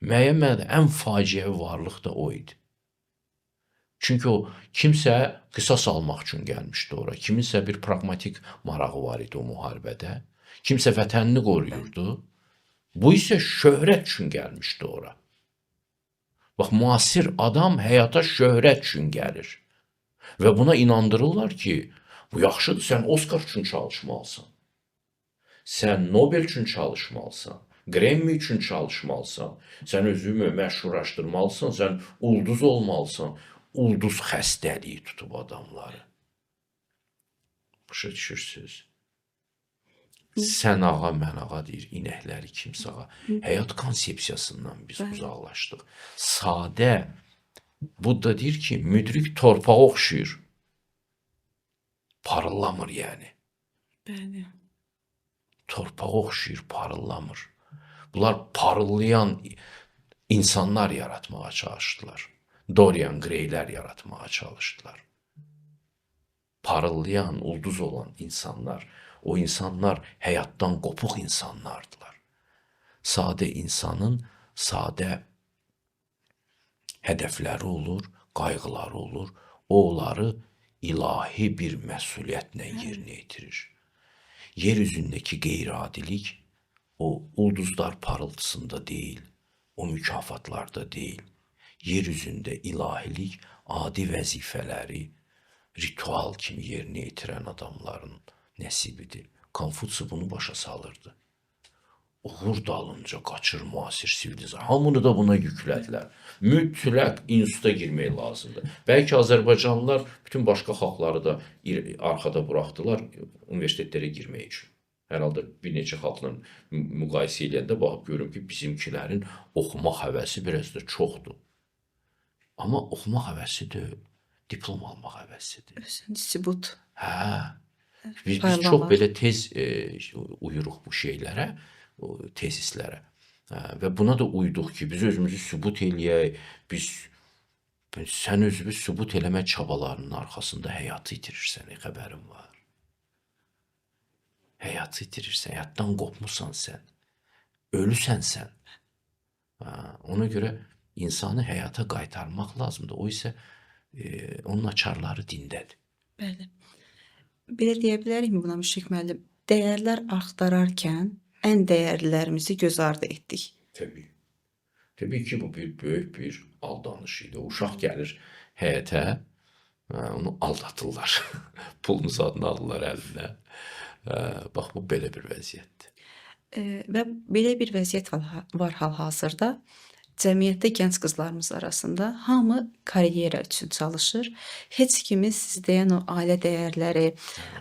Müəyyən mənada ən faciəvi varlıq da o idi. Çünki o kimsə qisas almaq üçün gəlmişdi ora. Kiminsə bir pragmatik marağı var idi o müharibədə. Kimsə vətənini qoruyurdu. Bu isə şöhrət üçün gəlmişdi ora. Bax, müasir adam həyata şöhrət üçün gəlir. Və buna inandırırlar ki, bu yaxşıdır, sən Oscar üçün çalışmalısan. Sən Nobel üçün çalışmalısan. Grammy üçün çalışmalısan. Sən özünü məşhurlaşdırmalısan. Sən ulduz olmalısan. Ulduz xəstəliyi tutub adamları. Başa düşürsünüz? Sən ağa, mən ağa deyir, inəkləri kimsə ağa. Həyat konsepsiyasından biz uzaqlaşdıq. Sadə, Budda deyir ki, müdrik torpağa oxşuyur. Parıllamır yəni. Bəli. Torpağa oxşuyur, parıllamır. Bunlar parıllayan insanlar yaratmağa çalışdılar. Dorian Gray'lər yaratmağa çalışdılar. Parıllayan, ulduz olan insanlar, o insanlar həyatdan qopuq insanlardılar. Sadə insanın sadə hədəfləri olur, qayğıları olur. O, onları ilahi bir məsuliyyətlə yerinə yetirir. Yer üzündəki qeyri-adilik o ulduzlar parıltısında deyil, o mükafatlarda deyil. Yer üzündə ilahilik adi vəzifələri ritual kimi yerinə yetirən adamların nəsibidir. Konfutsi bunu başa salırdı. Uğur dalınca qaçır müasir sivilizasiya. Hamını da buna yüklədilər. Mütləq instituta girmək lazımdır. Bəlkə Azərbaycanlılar bütün başqa xalqları da arxada buraxdılar universitetlərə girmək üçün. Hər halda bir neçə xalqla müqayisə edəndə baxıb görüm ki, bizimkilərin oxumaq həvəsi biraz da çoxdur. Amma oxumaq həvəsi deyil, diplom almaq həvəsidir. Sübut. Biz çox belə tez uyuruq bu şeylərə, tezislərə. Və buna da uyduq ki, biz özümüzü sübut eləyək, sən özünü sübut eləmə çabalarının arxasında həyatı itirirsən, xəbərin var. Həyatı itirirsən, həyatdan qopmusan sən, ölüsən sən. Ona görə insanı həyata qaytarmaq lazımdır. O isə onun açarları dindədir. Bəli. Belə deyə bilərikmi buna Müşfiq müəllim? Dəyərlər axtararkən ən dəyərlilərimizi göz ardı etdik. Təbii. Təbii ki, bu bir böyük bir aldanış idi. Uşaq gəlir həyətə, onu aldatırlar. Pulunu zadını alırlar əlinə. Bax, bu belə bir vəziyyətdir. Və belə bir vəziyyət var hal-hazırda. Cəmiyyətdə gənc qızlarımız arasında hamı karyera üçün çalışır. Heç kimi siz deyən o ailə dəyərləri,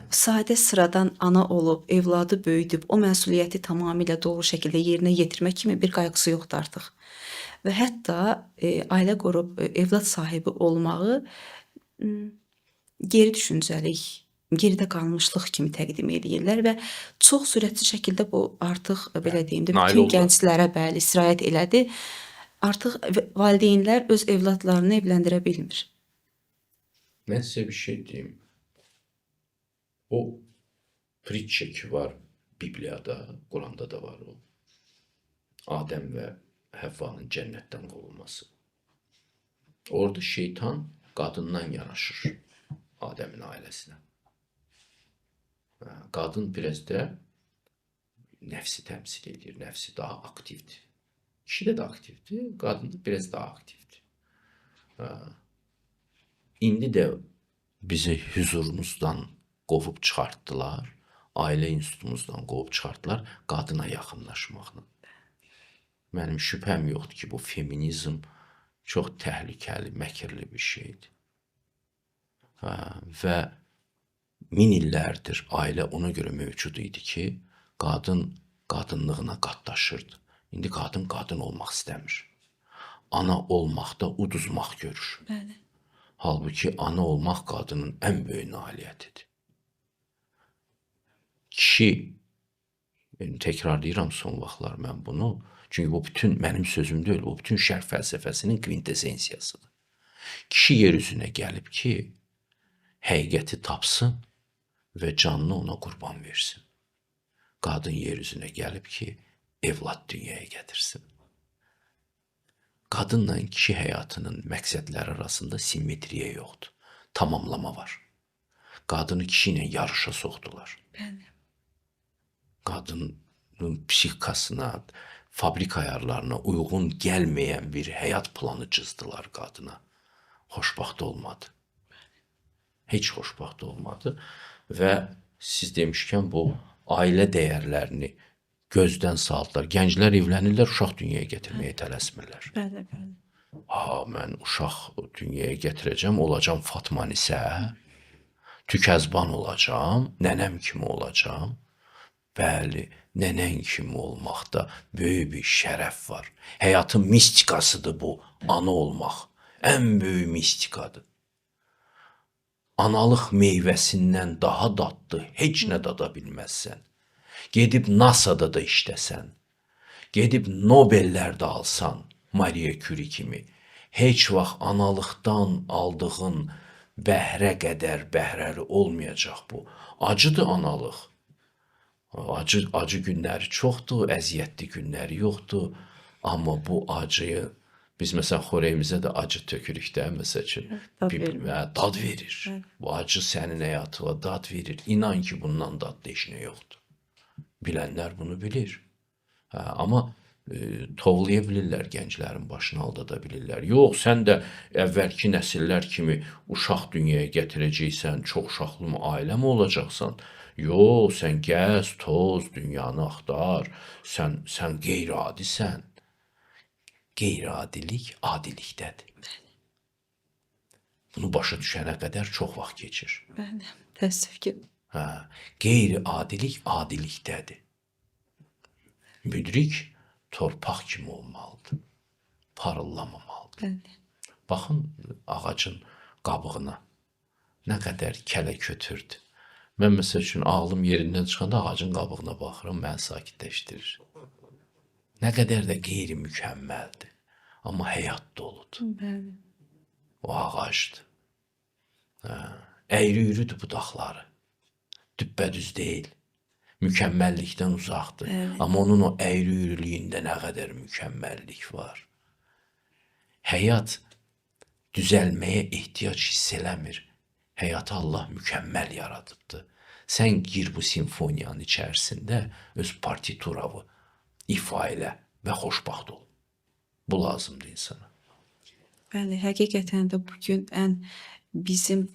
sadə sıradan ana olub, evladı böyüdüb, o məsuliyyəti tamamilə dolu şəkildə yerinə yetirmək kimi bir qayğısı yoxdur artıq. Və hətta ailə qurub evlad sahibi olmağı geri düşüncəlik, geridə qalmışlıq kimi təqdim eləyirlər və çox sürətli şəkildə bu artıq belə deyim də Nail bütün oldular. gənclərə bəli sirayət elədi. Artıq valideynlər öz evladlarını evləndirə bilmir. Mən sizə bir şey deyim. O pritçə ki var Bibliyada, Quranda da var o. Adəm və Həvvanın cənnətdən qovulması. Orada şeytan qadından yanaşır Adəmin ailəsinə. Qadın biraz da nəfsi təmsil edir. Nəfsi daha aktivdir. Kişi də aktivdir, qadın da biraz daha aktivdir. İndi də bizi huzurumuzdan qovub çıxartdılar, ailə institutumuzdan qovub çıxartdılar qadına yaxınlaşmaqla. Mənim şübhəm yoxdur ki, bu feminizm çox təhlükəli, məkirli bir şeydir. Və min illərdir ailə ona görə mövcud idi ki, qadın qadınlığına qatlaşırdı. İndi qadın qadın olmaq istəmir. Ana olmaqda uduzmaq görür. Bəli. Halbuki ana olmaq qadının ən böyük nailiyyətidir. Kişi, təkrarlayıram son vaxtlar mən bunu, çünki bu bütün mənim sözüm deyil, bu bütün şərq fəlsəfəsinin kvintesensiyasıdır. Kişi yer üzünə gəlib ki, həqiqəti tapsın və canını ona qurban versin. Qadın yer üzünə gəlib ki, evlad dünyaya gətirsin. Qadınla kişi həyatının məqsədləri arasında simmetriya yoxdur. Tamamlama var. Qadını kişi ilə yarışa soxdular. Bəli. Qadının psixikasına, fabrik ayarlarına uyğun gəlməyən bir həyat planı cızdılar qadına. Xoşbaxt olmadı. Heç xoşbaxt olmadı və siz demişkən bu ailə dəyərlərini gözdən saldılar. Gənclər evlənirlər, uşaq dünyaya gətirməyə tələsmirlər. Bəli, bəli. Mən uşaq dünyaya gətirəcəm, olacam Fatma Nisə, Tükəzban olacam, nənəm kimi olacam. Bəli, nənən kimi olmaqda böyük bir şərəf var. Həyatın mistikasıdır bu, ana olmaq. Ən böyük mistikadır. Analıq meyvəsindən daha dadlı heç nə dada bilməzsən. Gedib NASA'da da işləsən, gedib Nobellər də alsan, Marie Curie kimi, heç vaxt analıqdan aldığın bəhrə qədər bəhrəli olmayacaq bu. Acıdır analıq. Acı günləri çoxdur, əziyyətli günləri yoxdur. Amma bu acıyı, biz məsələn xörəyimizə də acı tökürük də, məsəl üçün, dad verir. Bu acı sənin həyatına dad verir. İnan ki, bundan dadlı heç nə yoxdur. Bilənlər bunu bilir. Amma tovlaya bilirlər, gənclərin başını aldada bilirlər. Yox, sən də əvvəlki nəsillər kimi uşaq dünyaya gətirəcəksən, çox uşaqlı ailə mi olacaqsan? Yox, sən gəz, toz, dünyanı axtar, sən qeyri-adisən. Qeyri-adilik adilikdədir. Bunu başa düşənə qədər çox vaxt keçir. Bəli, təəssüf ki. Qeyri-adilik adilikdədir. Müdrik torpaq kimi olmalıdır. Parıldamamalıdır. Bəli. Baxın ağacın qabığına. Nə qədər kələ kötürdü. Mən məsəl üçün ağlım yerindən çıxanda ağacın qabığına baxıram, məni sakitləşdirir. Nə qədər də qeyri-mükəmməldir. Amma həyat doludur. Bəli. O ağacdır. Əyri-üyrüdür budaqları. Düppədüz deyil. Mükəmməllikdən uzaqdır. Amma onun o əyri-üyrülüyündə nə qədər mükəmməllik var. Həyat düzəlməyə ehtiyac hiss eləmir. Həyatı Allah mükəmməl yaradıbdır. Sən gir bu simfoniyanın içərisində öz partituravı ifa elə və xoşbaxt ol. Bu lazımdır insana. Bəli, həqiqətən də bu gün ən bizim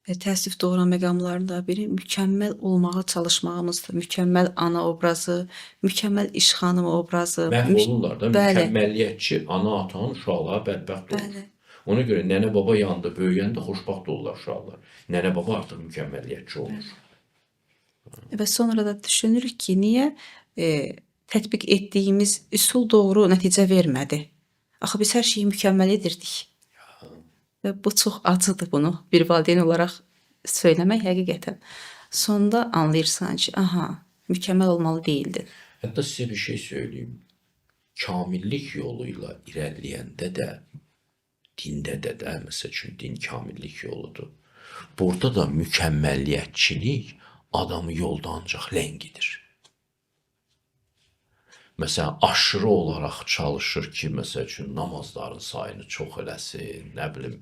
təəssüf doğuran məqamlardan biri mükəmməl olmağa çalışmağımızdır. Mükəmməl ana obrazı, mükəmməl iş xanımı obrazı. Məhv olurlar da, Bəli, mükəmməliyyətçi ana atan uşaqlar bədbəxt olur. bəli. Ona görə nənə baba yanında böyüyəndə xoşbaxt olurlar uşaqlar. Nənə baba artıq mükəmməliyyətçi olur. Və sonra da düşünürük ki, niyə tətbiq etdiyimiz üsul doğru nəticə vermədi? Axı biz hər şeyi mükəmməl edirdik. Və bu çox acıdır bunu bir valideyn olaraq söyləmək həqiqətən. Sonda anlayırsan ki, aha, mükəmməl olmalı deyildin. Hətta sizə bir şey söyleyeyim. Kamillik yoluyla irəliləyəndə də, dində də, məsəl üçün din kamillik yoludur. Burada da mükəmməliyyətçilik adamı yolda ancaq ləngidir. Məsələn, aşırı olaraq çalışır ki, məsəl üçün namazların sayını çox eləsin, nə bilim,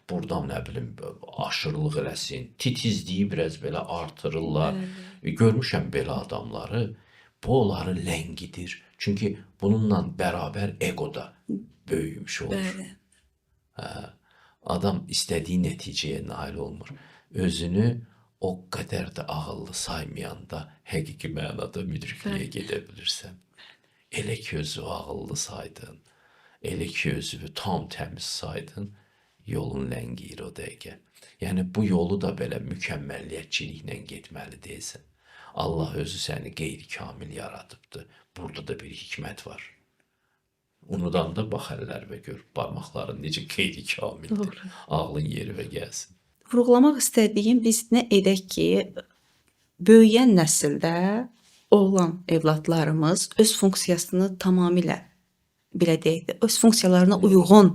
buradan nə bilim, aşırılıq eləsin, titizliyi biraz belə artırırlar. Görmüşəm belə adamları, bu onları ləngidir. Çünki bununla bərabər ego da böyümüş olur. Bəli. Adam istədiyi nəticəyə nail olmur. Özünü o qədər də ağıllı saymayanda həqiqi mənada müdrikliyə gedə bilirsən. Elə ki özü ağıllı saydın, elə ki özü tam təmiz saydın, yolun ləngiyir o dəqiqə. Yəni bu yolu da belə mükəmməliyyətçiliklə getməli deyilsən. Allah özü səni qeyri-kamil yaradıbdır. Burada da bir hikmət var. Unudanda bax əllər və gör, barmaqların necə qeyri-kamildir. Ağlın yerivə gəlsin. Vurğulamaq istədiyim, biz nə edək ki, böyüyən nəsildə oğlan evladlarımız öz funksiyasını tamamilə belə deyək də, öz funksiyalarına uyğun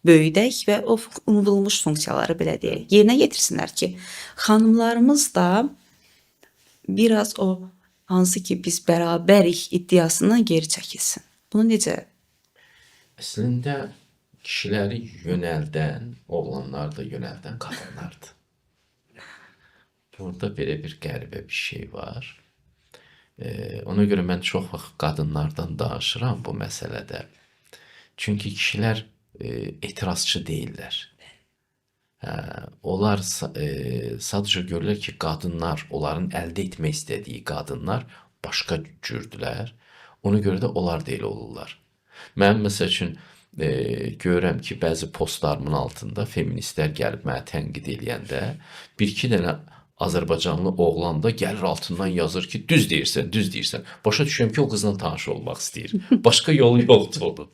böyüdək və o unudulmuş funksiyaları belə deyək, yerinə yetirsinlər ki, xanımlarımız da biraz o hansı ki biz bərabərik iddiasından geri çəkilsin. Bunu necə? Əslində kişiləri yönəldən, oğlanlar da yönəldən qadınlardır. Burada belə bir qəribə bir şey var. Ona görə mən çox vaxt qadınlardan danışıram bu məsələdə. Çünki kişilər etirazçı deyirlər. Onlar sadəcə görürlər ki, qadınlar, onların əldə etmək istədiyi qadınlar başqa cürdülər. Ona görə də onlar da elə olurlar. Mən məsəl üçün görürəm ki, bəzi postlarımın altında feministlər gəlib mənə tənqid eləyəndə bir-iki dənə Azərbaycanlı oğlan da gəlir altından yazır ki, düz deyirsən, düz deyirsən. Başa düşürəm ki, o qızla tanış olmaq istəyir. Başqa yolu yoxdur onun.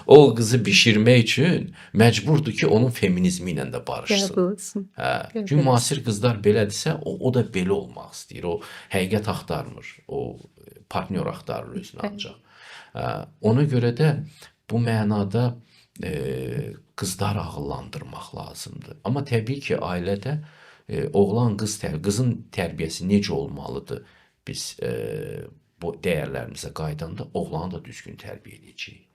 O qızı bişirmək üçün məcburdur ki, onun feminizmi ilə də barışsın. Qəbul etsin. Çünki müasir qızlar belədirsə, o da belə olmaq istəyir. O həqiqət axtarmır. O partnyor axtarır özünə ancaq. Ona görə də bu mənada qızları ağıllandırmaq lazımdır. Amma təbii ki, ailədə oğlan qızın tərbiyəsi necə olmalıdır? Biz bu dəyərlərimizə qaydanda oğlanı da düzgün tərbiyə edəcəyik.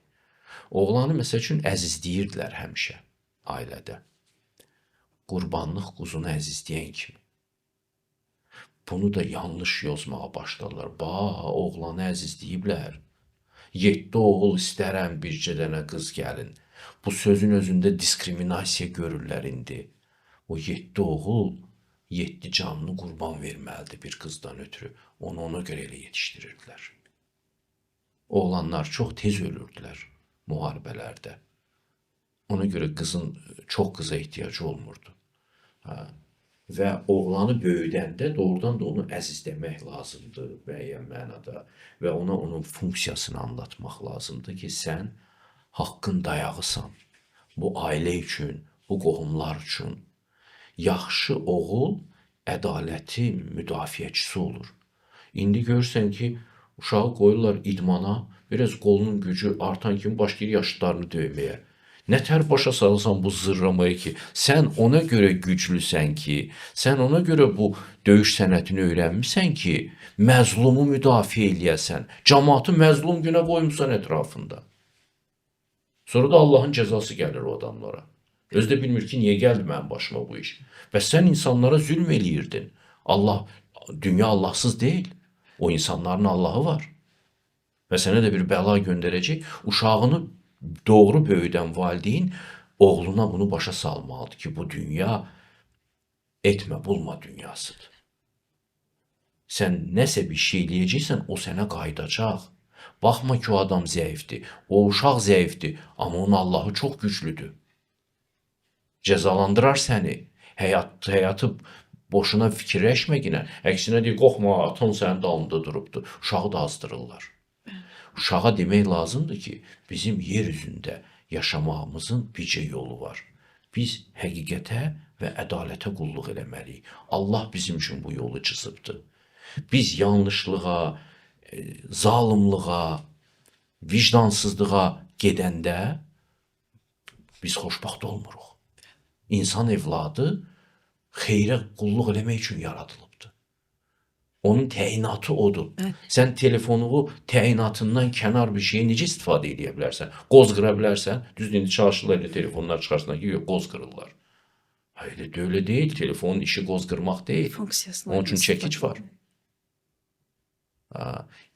Oğlanı məsəl üçün əzizləyirdilər həmişə ailədə. Qurbanlıq quzunu əzizləyən kimi. Bunu da yanlış yozmağa başladılar. Oğlanı əzizləyiblər. 7 oğul istərəm, bircə dənə qız gəlin. Bu sözün özündə diskriminasiya görürlər indi. O 7 oğul 7 canını qurban verməlidir bir qızdan ötürü. Onu ona görə elə yetişdirirdilər. Oğlanlar çox tez ölürdülər müharibələrdə. Ona görə çox qıza ehtiyacı olmurdu. Və oğlanı böyüdəndə doğrudan da onu əzizləmək lazımdır müəyyən mənada və ona onun funksiyasını anlatmaq lazımdır ki, sən haqqın dayağısan. Bu ailə üçün, bu qohumlar üçün. Yaxşı oğul ədalətin müdafiəçisi olur. İndi görürsən ki, uşağı qoyurlar idmana, biraz qolunun gücü artan kimi başlayır yaşlılarını döyməyə. Nətər başa salırsan bu zırramayı ki, sən ona görə güclüsən ki, sən ona görə bu döyüş sənətini öyrənmisən ki, məzlumu müdafiə eləyəsən, cəmaatı məzlum günə qoymuşsan ətrafında. Sonra da Allahın cəzası gəlir o adamlara. Özü də bilmir ki, niyə gəldi mənim başıma bu iş. Bəs sən insanlara zülm eləyirdin. Allah Dünya Allahsız değil. O insanların Allahı var. Və sənə də bir bəla göndərəcək. Uşağını doğru böyüdən valideyn oğluna bunu başa salmalıdır ki, bu dünya etmə, bulma dünyasıdır. Sən nəsə bir şey eləyəcəksən, o sənə qayıdacaq. Baxma ki, o adam zəifdir, o uşaq zəifdir, amma onun Allahı çox güclüdür. Cəzalandırar səni. Həyatı boşuna fikirləşməginə. Əksinə deyir, qorxma, atan sənin dalında durubdur. Uşağı da azdırırlar. Uşağa demək lazımdır ki, bizim yer üzündə yaşamağımızın bircə yolu var. Biz həqiqətə və ədalətə qulluq eləməliyik. Allah bizim üçün bu yolu çizibdir. Biz yanlışlığa, zalımlığa, vicdansızlığa gedəndə biz xoşbaxt olmuruq. İnsan evladı xeyrə qulluq eləmək üçün yaradılıbdır. Onun təyinatı odur. Sən telefonu təyinatından kənar bir şeyə necə istifadə edə bilərsən? Qoz qıra bilərsən. Düzdür, indi çalışırlar elə telefonlar çıxarsınlar ki, yox, qoz qırırlar. Hayır, öyle değil. Telefonun işi qoz qırmaq deyil. Onun üçün çəkic var.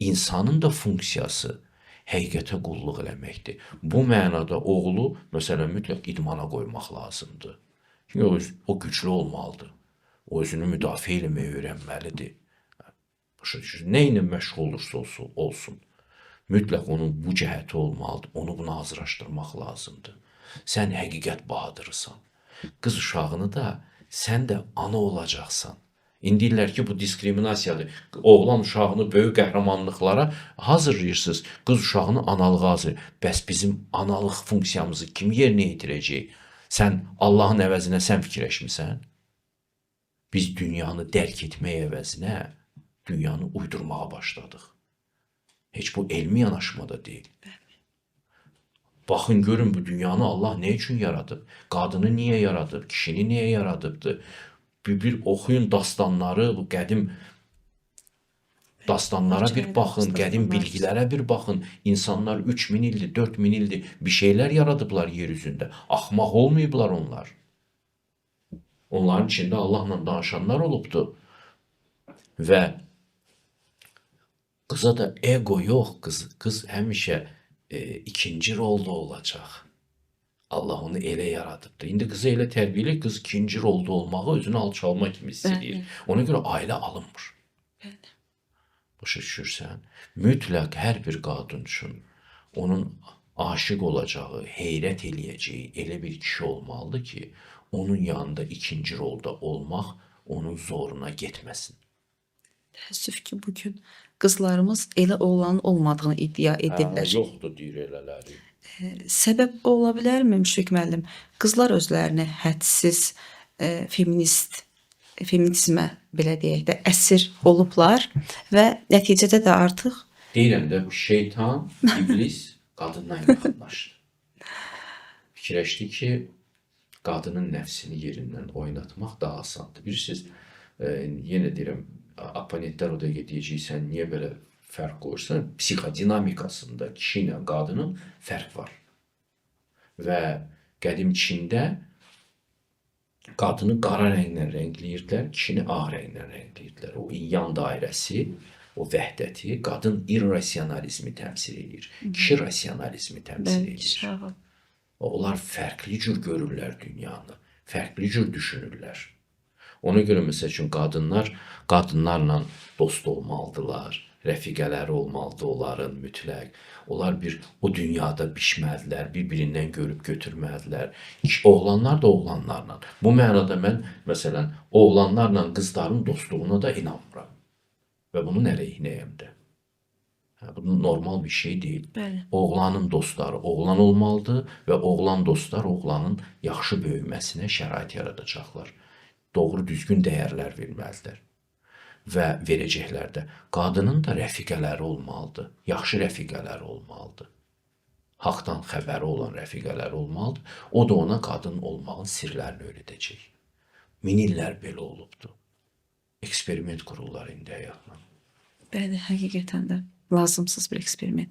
İnsanın da funksiyası həqiqətə qulluq eləməkdir. Bu mənada oğlu, məsələn, mütləq idmana qoymaq lazımdır. Çünki o güclü olmalıdır. O özünü müdafiə eləməyi öyrənməlidir. Başa düşür, nə ilə məşğul olursa olsun. Mütləq onun bu cəhəti olmalıdır. Onu buna hazırlaşdırmaq lazımdır. Sən həqiqət bahadırısan. Qız uşağını da sən də ana olacaqsan. İndi deyirlər ki, bu diskriminasiyadır. Oğlan uşağını böyük qəhrəmanlıqlara hazırlayırsınız. Qız uşağını analığa hazır. Bəs bizim analıq funksiyamızı kim yerinə yetirəcək? Sən Allahın əvəzinə sən fikirləşmirsən? Biz dünyanı dərk etmək əvəzinə dünyanı uydurmağa başladıq. Heç bu elmi yanaşmada deyil. Baxın, görün bu dünyanı Allah nə üçün yaradıb? Qadını niyə yaradıb? Kişini niyə yaradıbdır? Bir oxuyun dastanları, bu qədim dastanlara bir baxın, qədim bilgilərə bir baxın. İnsanlar 3000 ildir, 4000 ildir bir şeylər yaradıblar yer üzündə. Axmaq olmayıblar onlar. Onların içində Allahla danışanlar olubdur. Və qıza da ego yox, qız həmişə ikinci rolda olacaq. Allah onu elə yaradıbdır. İndi qızı elə tərbiyəli, qız ikinci rolda olmağı özünü alçalma kimi hiss edir. Ona görə ailə alınmır. Başa düşürsən? Mütləq hər bir qadın üçün onun aşiq olacağı, heyrət eləyəcəyi elə bir kişi olmalıdır ki, onun yanında ikinci rolda olmaq onun zoruna getməsin. Təəssüf ki, bugün qızlarımız elə oğlanın olmadığını iddia edirlər. Yoxdur deyir elələri. Səbəb ola bilərmi Müşfiq müəllim? Qızlar özlərini hədsiz feminizmə belə deyək də əsir olublar və nəticədə də artıq Deyirəm də bu şeytan, iblis qadından yaxınlaşdı. Fikirləşdi ki, qadının nəfsini yerindən oynatmaq daha asandır. Bilirsiniz, yenə deyirəm, oponentlər o da deyəcəksən, niyə belə fərq qoyursan? Psixodinamikasında kişi ilə qadının fərq var. Və qədim Çində qadını qara rənglə rəngləyirdilər, kişini ağ rənglə rəngləyirdilər. O yan dairəsi, o vəhdəti, qadın irrasionalizmi təmsil edir, kişi rasionalizmi təmsil edir. Onlar fərqli cür görürlər dünyanı, fərqli cür düşünürlər. Ona görə məsəl üçün qadınlar qadınlarla dost olmalıdırlar, rəfiqələri olmalıdır onların mütləq. Onlar o dünyada bişməlidirlər, bir-birindən görüb götürməlidirlər. Oğlanlar da oğlanlarla. Bu mənada mən məsələn oğlanlarla qızların dostluğuna da inanmıram. Və bunun əleyhinəyəm də. Bu normal bir şey deyil. Oğlanın dostları oğlan olmalıdır və oğlan dostlar oğlanın yaxşı böyüməsinə şərait yaradacaqlar. Doğru düzgün dəyərlər verməlidirlər və verəcəklər də. Qadının da rəfiqələri olmalıdır, yaxşı rəfiqələri olmalıdır. Haqdan xəbəri olan rəfiqələri olmalıdır. O da ona qadın olmağın sirlərini öyrədəcək. Min illər belə olubdur. Eksperiment qururlar indi həyatla. Bəli, həqiqətən də lazımsız bir eksperiment.